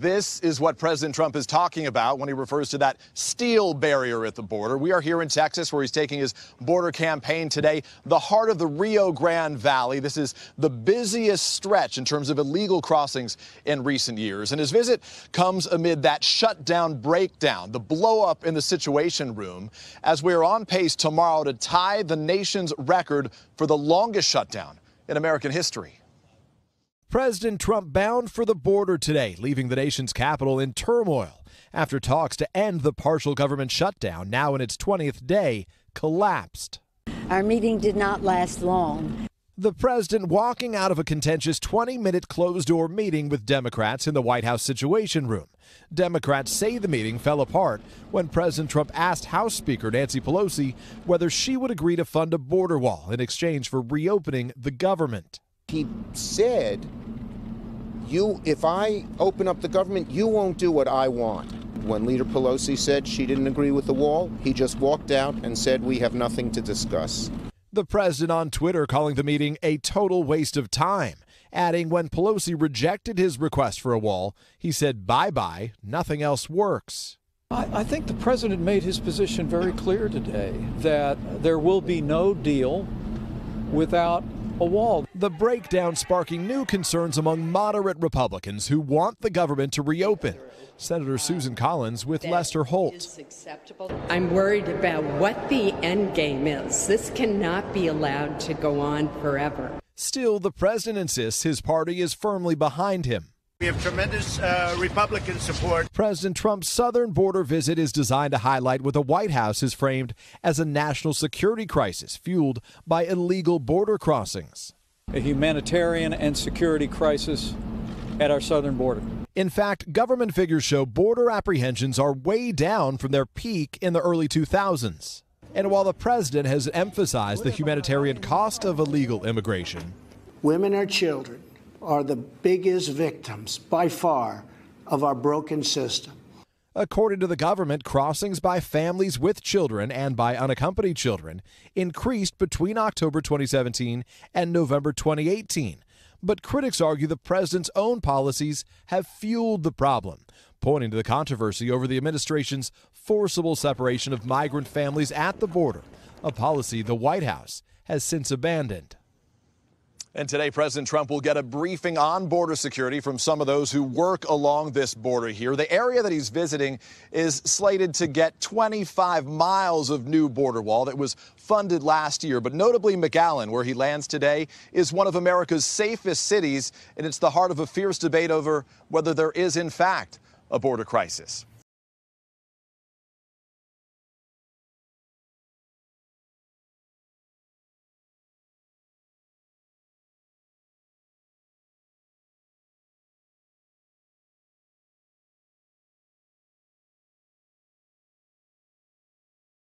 This is what President Trump is talking about when he refers to that steel barrier at the border. We are here in Texas, where he's taking his border campaign today, the heart of the Rio Grande Valley. This is the busiest stretch in terms of illegal crossings in recent years. And his visit comes amid that shutdown breakdown, the blow up in the Situation Room, as we are on pace tomorrow to tie the nation's record for the longest shutdown in American history. President Trump bound for the border today, leaving the nation's capital in turmoil after talks to end the partial government shutdown, now in its 20th day, collapsed. Our meeting did not last long. The president walking out of a contentious 20-minute closed-door meeting with Democrats in the White House Situation Room. Democrats say the meeting fell apart when President Trump asked House Speaker Nancy Pelosi whether she would agree to fund a border wall in exchange for reopening the government. He said, if I open up the government, you won't do what I want. When Leader Pelosi said she didn't agree with the wall, he just walked out and said, we have nothing to discuss. The president on Twitter calling the meeting a total waste of time, adding when Pelosi rejected his request for a wall, he said, bye-bye, nothing else works. I think the president made his position very clear today, that there will be no deal without a wall. The breakdown sparking new concerns among moderate Republicans who want the government to reopen. Senator Susan Collins with Lester Holt. I'm worried about what the end game is. This cannot be allowed to go on forever. Still, the president insists his party is firmly behind him. We have tremendous Republican support. President Trump's southern border visit is designed to highlight what the White House has framed as a national security crisis fueled by illegal border crossings. A humanitarian and security crisis at our southern border. In fact, government figures show border apprehensions are way down from their peak in the early 2000s. And while the president has emphasized the humanitarian cost of illegal immigration, women and children are the biggest victims, by far, of our broken system. According to the government, crossings by families with children and by unaccompanied children increased between October 2017 and November 2018. But critics argue the president's own policies have fueled the problem, pointing to the controversy over the administration's forcible separation of migrant families at the border, a policy the White House has since abandoned. And today, President Trump will get a briefing on border security from some of those who work along this border here. The area that he's visiting is slated to get 25 miles of new border wall that was funded last year. But notably, McAllen, where he lands today, is one of America's safest cities, and it's the heart of a fierce debate over whether there is, in fact, a border crisis.